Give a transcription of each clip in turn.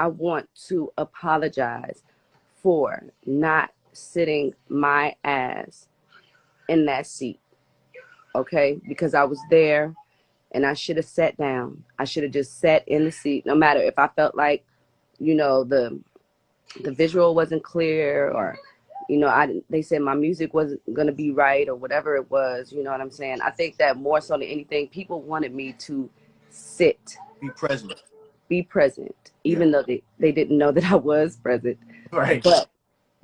I want to apologize for not sitting my ass in that seat, okay? Because I was there and I should have sat down. I should have just sat in the seat, no matter if I felt like, you know, the visual wasn't clear, or, you know, they said my music wasn't going to be right, or whatever it was, you know what I'm saying? I think that more so than anything, people wanted me to sit. Be present, even though they didn't know that I was present. Right. But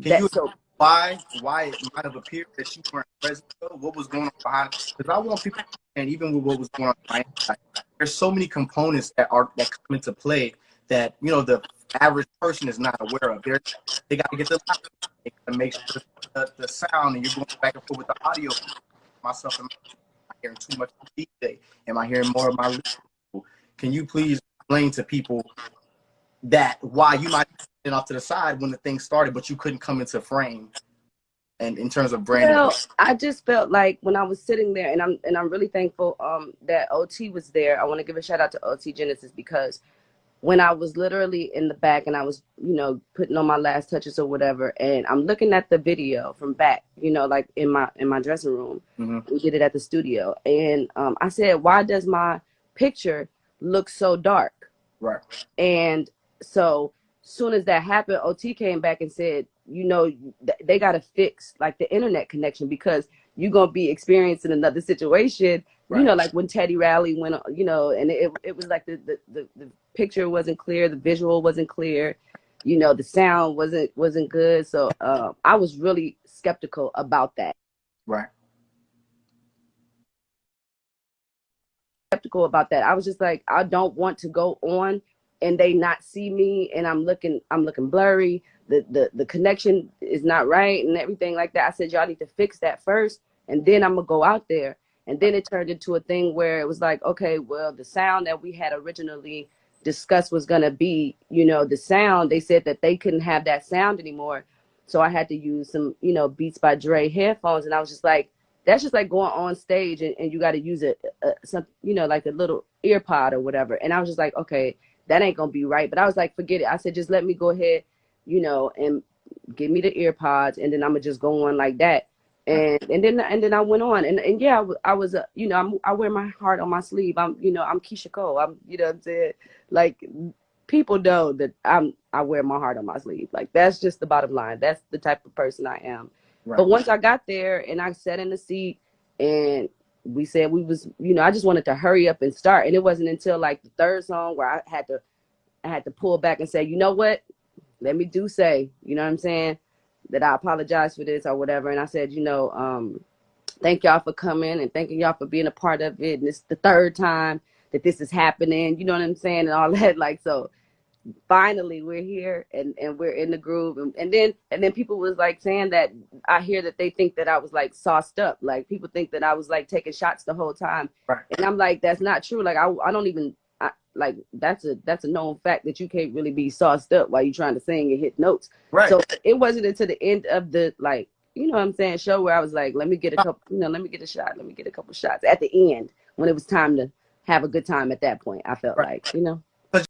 can you why it might have appeared that you weren't present though? What was going on behind? Because I want people, and even with what was going on behind, there's so many components that come into play that, you know, the average person is not aware of. They got to get the light, they got to make sure the sound, and you're going back and forth with the audio. Myself, am I hearing too much of DJ? Am I hearing more of my people? Can you please explain to people that why you might be off to the side when the thing started, but you couldn't come into frame, and in terms of branding? Well, I just felt like when I was sitting there, and I'm really thankful that OT was there. I want to give a shout out to OT Genesis, because when I was literally in the back and I was, you know, putting on my last touches or whatever, and I'm looking at the video from back, you know, like in my dressing room. Mm-hmm. We did it at the studio, and I said, why does my picture look so dark? Right. And so soon as that happened, OT came back and said, you know, they got to fix like the internet connection, because you're going to be experiencing another situation. Right. You know, like when Teddy Riley went, you know, and it was like the picture wasn't clear, the visual wasn't clear, you know, the sound wasn't good. So I was really skeptical about that. Right. Skeptical about that. I was just like, I don't want to go on and they not see me, and I'm looking blurry. The connection is not right and everything like that. I said, y'all need to fix that first, and then I'm gonna go out there. And then it turned into a thing where it was like, okay, well, the sound that we had originally discussed was gonna be, you know, the sound. They said that they couldn't have that sound anymore, so I had to use some, you know, Beats by Dre headphones. And I was just like, that's just like going on stage and you got to use some, you know, like a little ear pod or whatever. And I was just like, okay, that ain't gonna be right. But I was like, forget it. I said, just let me go ahead, you know, and give me the ear pods, and then I'm gonna just go on like that. And then I went on, and yeah, I was you know, I wear my heart on my sleeve. I'm Keisha Cole. I'm, you know what I'm saying? Like, people know that I wear my heart on my sleeve. Like, that's just the bottom line. That's the type of person I am. Right. But once I got there and I sat in the seat and we said we was, you know, I just wanted to hurry up and start. And it wasn't until like the third song where I had to pull back and say, you know what? Let me say, you know what I'm saying, that I apologize for this or whatever. And I said, you know, thank y'all for coming and thanking y'all for being a part of it. And it's the third time that this is happening, you know what I'm saying, and all that. Like, so finally we're here and we're in the groove. And then people was like saying that I hear that they think that I was like sauced up. Like, people think that I was like taking shots the whole time. Right. And I'm like, that's not true. Like, I don't even, like, that's a known fact that you can't really be sauced up while you're trying to sing and hit notes. Right. So it wasn't until the end of the, like, you know what I'm saying, show where I was like, let me get a couple, you know, let me get a shot. Let me get a couple shots at the end when it was time to have a good time at that point. I felt like, you know.